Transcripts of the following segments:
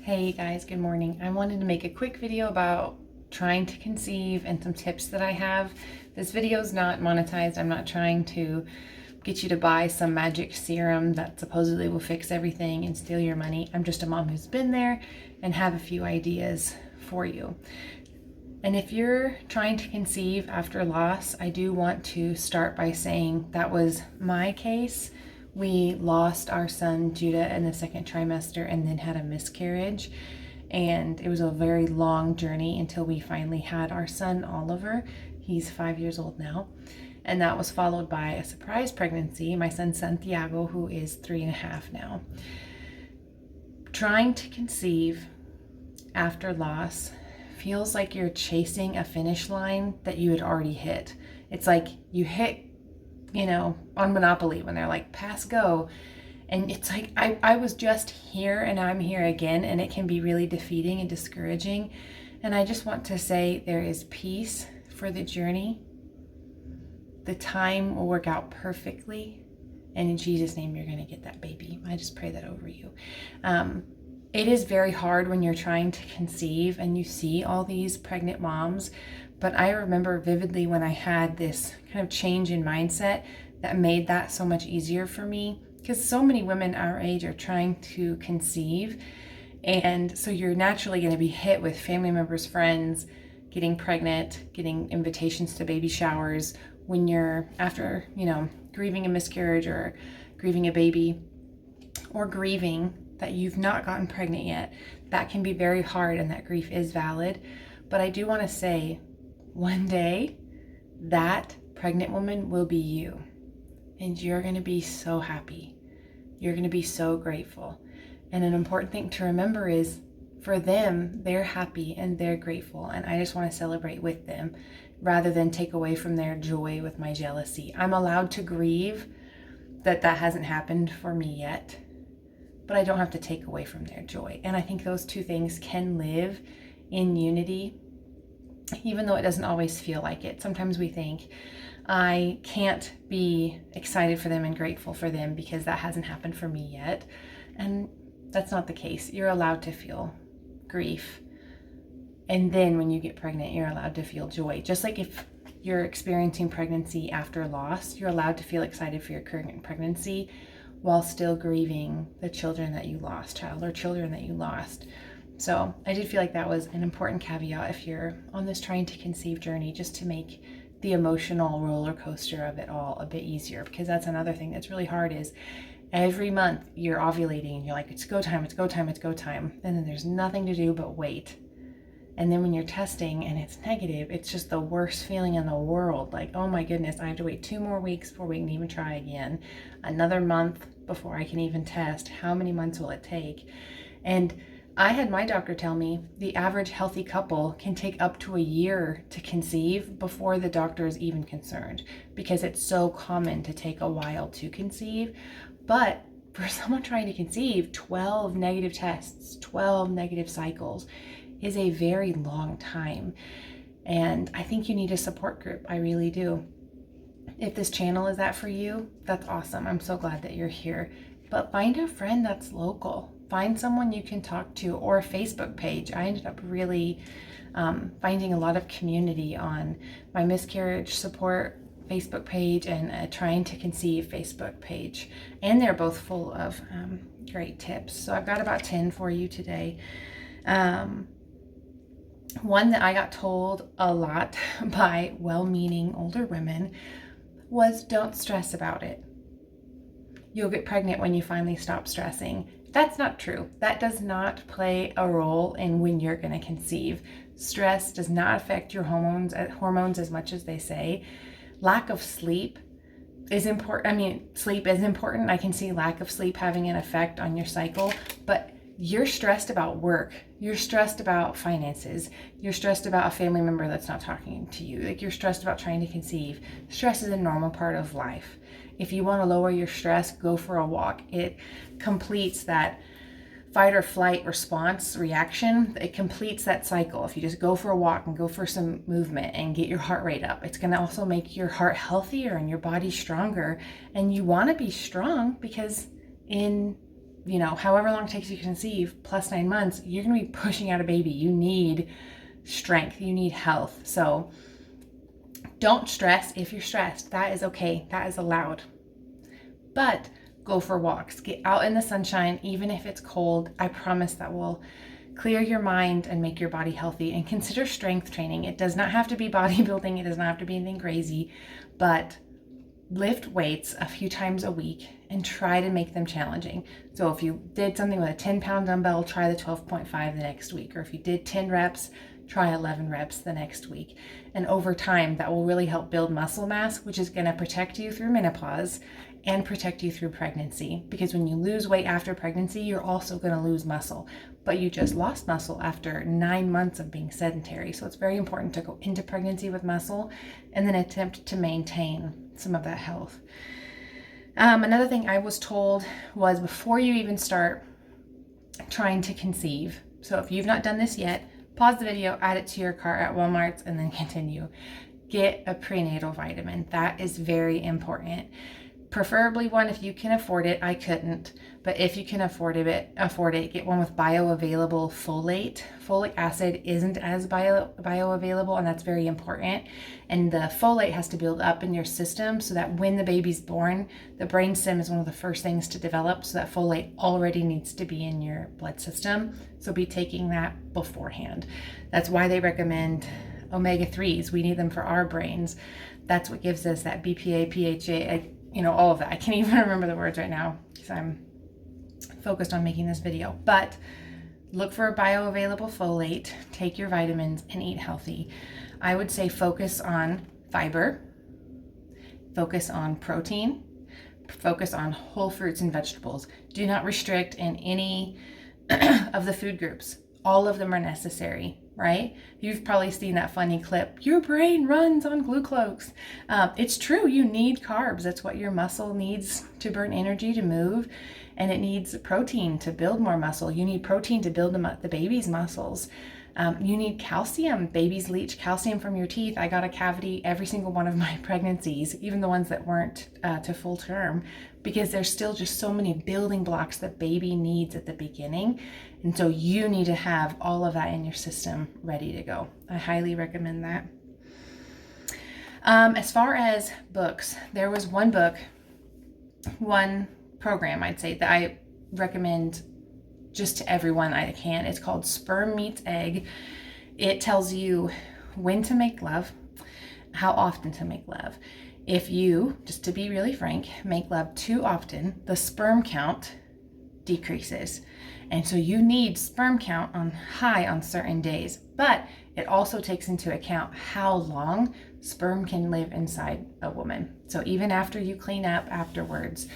Hey guys, good morning. I wanted to make a quick video about trying to conceive and some tips that I have. This video is not monetized. I'm not trying to get you to buy some magic serum that supposedly will fix everything and steal your money. I'm just a mom who's been there and have a few ideas for you. And if you're trying to conceive after loss, I do want to start by saying that was my case. We lost our son Judah in the second trimester and then had a miscarriage. And it was a very long journey until we finally had our son Oliver. He's 5 years old now. And that was followed by a surprise pregnancy, my son Santiago, who is 3.5 now. Trying to conceive after loss feels like you're chasing a finish line that you had already hit. It's like you hit, on Monopoly when they're like, pass go. And it's like, I was just here and I'm here again, and it can be really defeating and discouraging. And I just want to say there is peace for the journey. The time will work out perfectly. And in Jesus' name, you're going to get that baby. I just pray that over you. It is very hard when you're trying to conceive and you see all these pregnant moms. But I remember vividly when I had this kind of change in mindset that made that so much easier for me, because so many women our age are trying to conceive. And so you're naturally going to be hit with family members, friends, getting pregnant, getting invitations to baby showers when you're after, grieving a miscarriage or grieving a baby or grieving that you've not gotten pregnant yet. That can be very hard, and that grief is valid. But I do want to say, one day that pregnant woman will be you, and you're going to be so happy. You're going to be so grateful. And an important thing to remember is, for them, they're happy and they're grateful, and I just want to celebrate with them rather than take away from their joy with my jealousy. I'm allowed to grieve that hasn't happened for me yet, but I don't have to take away from their joy. And I think those two things can live in unity, even though it doesn't always feel like it. Sometimes we think, I can't be excited for them and grateful for them because that hasn't happened for me yet. And that's not the case. You're allowed to feel grief. And then when you get pregnant, you're allowed to feel joy. Just like if you're experiencing pregnancy after loss, you're allowed to feel excited for your current pregnancy while still grieving the children that you lost, child or children that you lost. So I did feel like that was an important caveat if you're on this trying to conceive journey, just to make the emotional roller coaster of it all a bit easier, because that's another thing that's really hard is every month you're ovulating and you're like, it's go time, it's go time, it's go time. And then there's nothing to do but wait. And then when you're testing and it's negative, it's just the worst feeling in the world. Like, oh my goodness, I have to wait 2 more weeks before we can even try again. Another month before I can even test. How many months will it take? And I had my doctor tell me the average healthy couple can take up to a year to conceive before the doctor is even concerned, because it's so common to take a while to conceive. But for someone trying to conceive, 12 negative tests, 12 negative cycles is a very long time. And I think you need a support group. I really do. If this channel is that for you, that's awesome. I'm so glad that you're here. But find a friend that's local. Find someone you can talk to, or a Facebook page. I ended up really finding a lot of community on my miscarriage support Facebook page and a trying to conceive Facebook page. And they're both full of great tips. So I've got about 10 for you today. One that I got told a lot by well-meaning older women was, don't stress about it. You'll get pregnant when you finally stop stressing. That's not true. That does not play a role in when you're going to conceive. Stress does not affect your hormones as much as they say. Lack of sleep is important. Sleep is important. I can see lack of sleep having an effect on your cycle, but you're stressed about work. You're stressed about finances. You're stressed about a family member that's not talking to you. Like, you're stressed about trying to conceive. Stress is a normal part of life. If you want to lower your stress, go for a walk. It completes that fight or flight response reaction. It completes that cycle. If you just go for a walk and go for some movement and get your heart rate up, it's going to also make your heart healthier and your body stronger. And you want to be strong because in however long it takes you to conceive, plus 9 months, you're going to be pushing out a baby. You need strength. You need health. So don't stress if you're stressed. That is okay. That is allowed. But go for walks. Get out in the sunshine, even if it's cold. I promise that will clear your mind and make your body healthy. And consider strength training. It does not have to be bodybuilding. It does not have to be anything crazy, but lift weights a few times a week and try to make them challenging. So if you did something with a 10-pound dumbbell, try the 12.5 the next week. Or if you did 10 reps, try 11 reps the next week. And over time, that will really help build muscle mass, which is going to protect you through menopause and protect you through pregnancy. Because when you lose weight after pregnancy, you're also going to lose muscle. But you just lost muscle after 9 months of being sedentary. So it's very important to go into pregnancy with muscle and then attempt to maintain some of that health. Another thing I was told was before you even start trying to conceive, so if you've not done this yet, pause the video, add it to your cart at Walmart's, and then continue. Get a prenatal vitamin. That is very important. Preferably one if you can afford it. I couldn't, but if you can afford it, get one with bioavailable folate. Folic acid isn't as bioavailable, and that's very important. And the folate has to build up in your system so that when the baby's born, the brainstem is one of the first things to develop, so that folate already needs to be in your blood system. So be taking that beforehand. That's why they recommend omega-3s. We need them for our brains. That's what gives us that BPA, PHA, all of that. I can't even remember the words right now because I'm focused on making this video. But look for a bioavailable folate, take your vitamins, and eat healthy. I would say focus on fiber, focus on protein, focus on whole fruits and vegetables. Do not restrict in any of the food groups. All of them are necessary, right? You've probably seen that funny clip, your brain runs on glucose. It's true, you need carbs. That's what your muscle needs to burn energy to move, and it needs protein to build more muscle. You need protein to build the baby's muscles. You need calcium. Babies leach calcium from your teeth. I got a cavity every single one of my pregnancies, even the ones that weren't to full term, because there's still just so many building blocks that baby needs at the beginning. And so you need to have all of that in your system ready to go. I highly recommend that. As far as books, there was one book, one program, I'd say, that I recommend just to everyone I can. It's called Sperm Meets Egg. It tells you when to make love, how often to make love. If you, just to be really frank, make love too often, the sperm count decreases. And so you need sperm count high on certain days, but it also takes into account how long sperm can live inside a woman. So even after you clean up afterwards,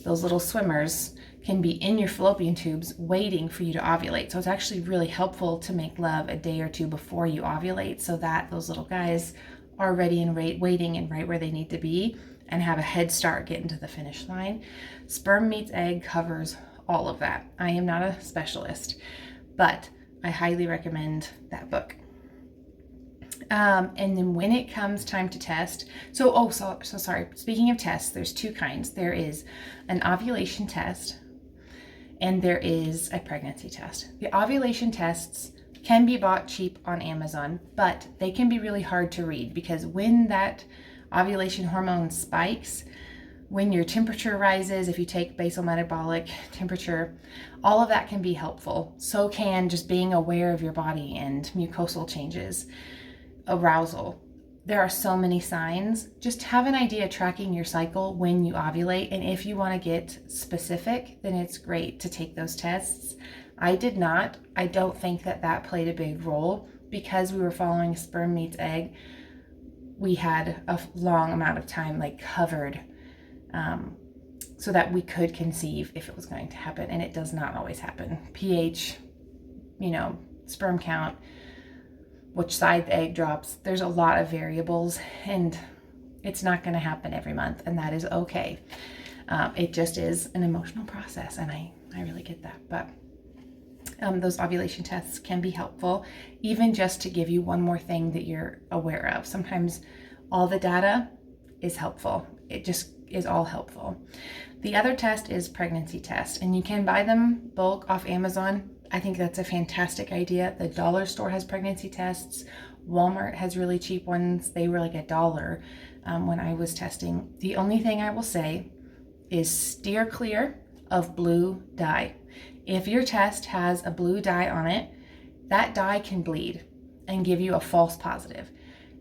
those little swimmers can be in your fallopian tubes waiting for you to ovulate. So it's actually really helpful to make love a day or two before you ovulate so that those little guys are ready and waiting and right where they need to be and have a head start getting to the finish line. Sperm Meets Egg covers all of that. I am not a specialist, but I highly recommend that book. And then when it comes time to test, so sorry, speaking of tests, there's two kinds. There is an ovulation test and there is a pregnancy test. The ovulation tests can be bought cheap on Amazon, but they can be really hard to read because when that ovulation hormone spikes, when your temperature rises, if you take basal metabolic temperature, all of that can be helpful. So can just being aware of your body and mucosal changes, arousal. There are so many signs. Just have an idea tracking your cycle when you ovulate. And if you want to get specific, then it's great to take those tests. I did not. I don't think that played a big role because we were following Sperm Meets Egg. We had a long amount of time covered so that we could conceive if it was going to happen. And it does not always happen. pH, sperm count, which side the egg drops. There's a lot of variables and it's not going to happen every month, and that is okay. It just is an emotional process, and I really get that. But those ovulation tests can be helpful, even just to give you one more thing that you're aware of. Sometimes all the data is helpful. It just is all helpful. The other test is pregnancy test, and you can buy them bulk off Amazon. I think that's a fantastic idea. The dollar store has pregnancy tests. Walmart has really cheap ones. They were like $1 when I was testing. The only thing I will say is steer clear of blue dye. If your test has a blue dye on it, that dye can bleed and give you a false positive.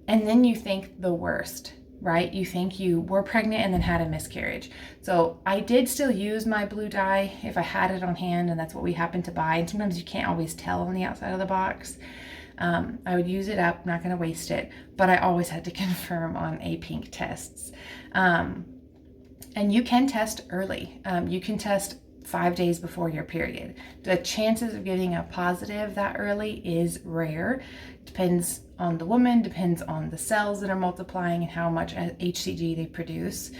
And then you think the worst, right? You think you were pregnant and then had a miscarriage. So I did still use my blue dye if I had it on hand, and that's what we happened to buy. And sometimes you can't always tell on the outside of the box. I would use it up, not going to waste it, but I always had to confirm on a pink tests. And you can test early. You can test 5 days before your period. The chances of getting a positive that early is rare. Depends on the woman, depends on the cells that are multiplying and how much HCG they produce.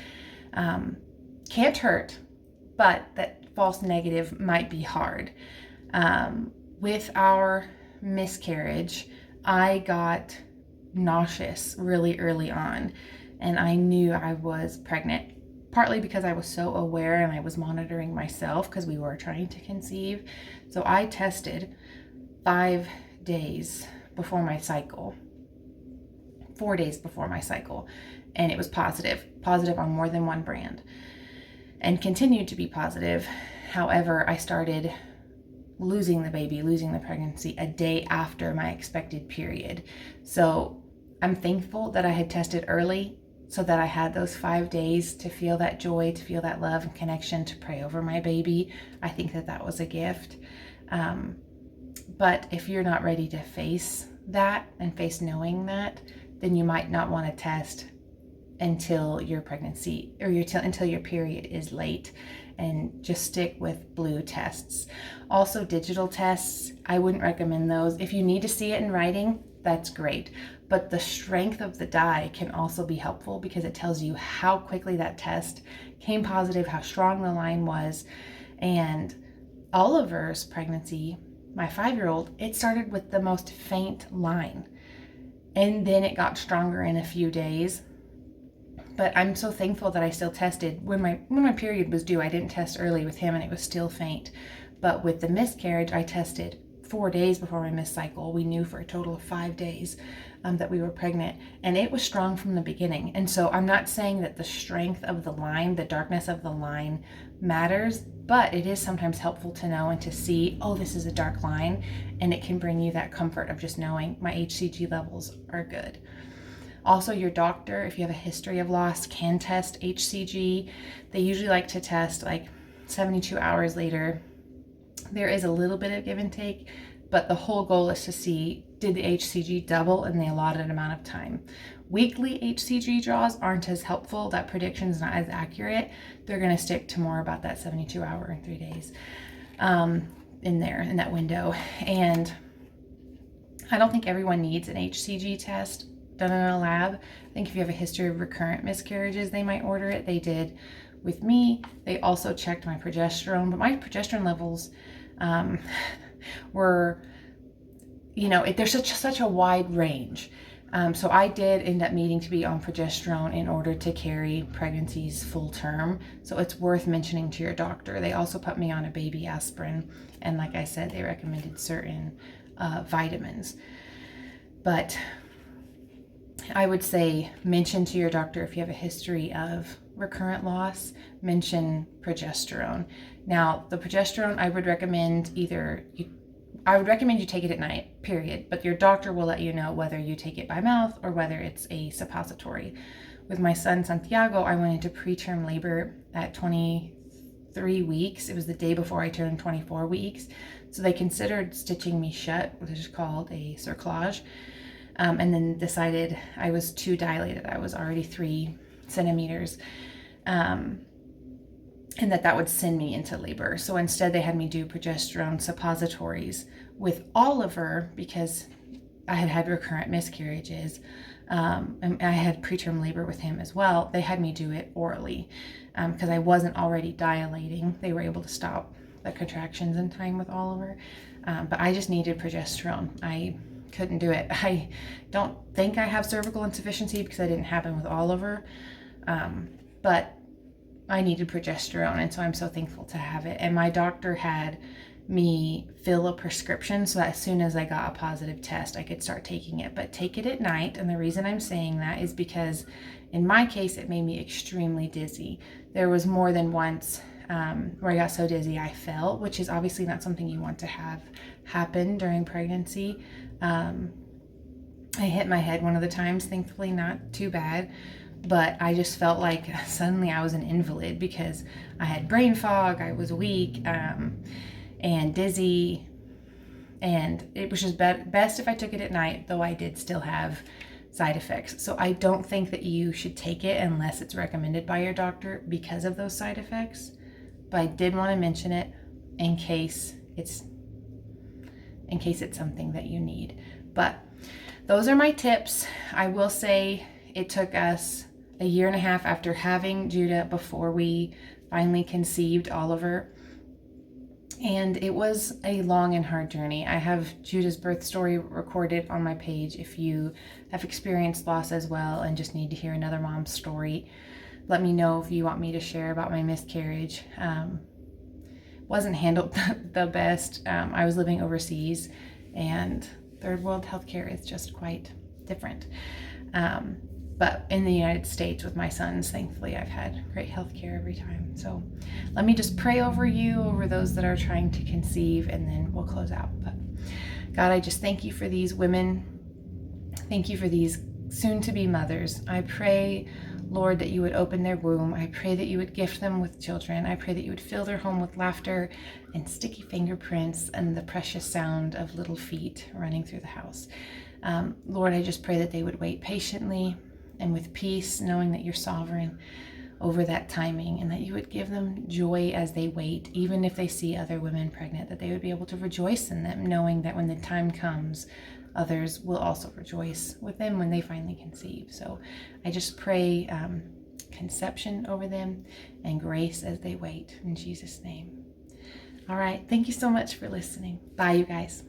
Can't hurt, but that false negative might be hard. With our miscarriage, I got nauseous really early on, and I knew I was pregnant, partly because I was so aware and I was monitoring myself because we were trying to conceive. So I tested 5 days before my cycle, 4 days before my cycle, and it was positive on more than one brand, and continued to be positive. However, I started losing the pregnancy a day after my expected period. So I'm thankful that I had tested early so that I had those 5 days to feel that joy, to feel that love and connection, to pray over my baby. I think that was a gift. But if you're not ready to face that and face knowing that, then you might not want to test until your pregnancy or until your period is late, and just stick with blue tests. Also, digital tests, I wouldn't recommend those. If you need to see it in writing, that's great. But the strength of the dye can also be helpful because it tells you how quickly that test came positive, how strong the line was. And Oliver's pregnancy, my 5-year-old, it started with the most faint line, and then it got stronger in a few days. But I'm so thankful that I still tested. When my period was due, I didn't test early with him and it was still faint. But with the miscarriage, I tested 4 days before my missed cycle. We knew for a total of 5 days that we were pregnant, and it was strong from the beginning. And so I'm not saying that the strength of the line, the darkness of the line matters, but it is sometimes helpful to know and to see, oh, this is a dark line, and it can bring you that comfort of just knowing my HCG levels are good. Also, your doctor, if you have a history of loss, can test HCG. They usually like to test like 72 hours later. There is a little bit of give and take, but the whole goal is to see, did the HCG double in the allotted amount of time? Weekly HCG draws aren't as helpful. That prediction is not as accurate. They're going to stick to more about that 72 hour and 3 days in that window. And I don't think everyone needs an HCG test done in a lab. I think if you have a history of recurrent miscarriages, they might order it. They did with me. They also checked my progesterone, but my progesterone levels were, there's such a wide range. So I did end up needing to be on progesterone in order to carry pregnancies full term. So it's worth mentioning to your doctor. They also put me on a baby aspirin, and like I said, they recommended certain vitamins. But I would say mention to your doctor, if you have a history of recurrent loss, mention progesterone. Now, the progesterone, I would recommend you take it at night, period. But your doctor will let you know whether you take it by mouth or whether it's a suppository. With my son, Santiago, I went into preterm labor at 23 weeks. It was the day before I turned 24 weeks. So they considered stitching me shut, which is called a cerclage. And then decided I was too dilated. I was already 3 centimeters, and that would send me into labor. So instead they had me do progesterone suppositories with Oliver because I had had recurrent miscarriages, and I had preterm labor with him as well. They had me do it orally because I wasn't already dilating. They were able to stop the contractions in time with Oliver, but I just needed progesterone. I couldn't do it. I don't think I have cervical insufficiency because that didn't happen with Oliver, but I needed progesterone, and so I'm so thankful to have it. And my doctor had me fill a prescription so that as soon as I got a positive test, I could start taking it. But take it at night. And the reason I'm saying that is because in my case, it made me extremely dizzy. There was more than once where I got so dizzy I fell, which is obviously not something you want to have happen during pregnancy. I hit my head one of the times, thankfully not too bad, but I just felt like suddenly I was an invalid because I had brain fog, I was weak, and dizzy, and it was just best if I took it at night, though I did still have side effects. So I don't think that you should take it unless it's recommended by your doctor because of those side effects, but I did want to mention it in case it's something that you need. But those are my tips. I will say it took us a year and a half after having Judah before we finally conceived Oliver. And it was a long and hard journey. I have Judah's birth story recorded on my page if you have experienced loss as well and just need to hear another mom's story. Let me know if you want me to share about my miscarriage. Wasn't handled the best. I was living overseas, and third world healthcare is just quite different. But in the United States with my sons, thankfully, I've had great healthcare every time. So let me just pray over you, over those that are trying to conceive, and then we'll close out. But God, I just thank you for these women. Thank you for these soon-to-be mothers. I pray, Lord, that you would open their womb. I pray that you would gift them with children. I pray that you would fill their home with laughter and sticky fingerprints and the precious sound of little feet running through the house. Lord, I just pray that they would wait patiently and with peace, knowing that you're sovereign over that timing, and that you would give them joy as they wait, even if they see other women pregnant, that they would be able to rejoice in them, knowing that when the time comes, others will also rejoice with them when they finally conceive. So I just pray conception over them and grace as they wait, in Jesus' name. All right, thank you so much for listening. Bye, you guys.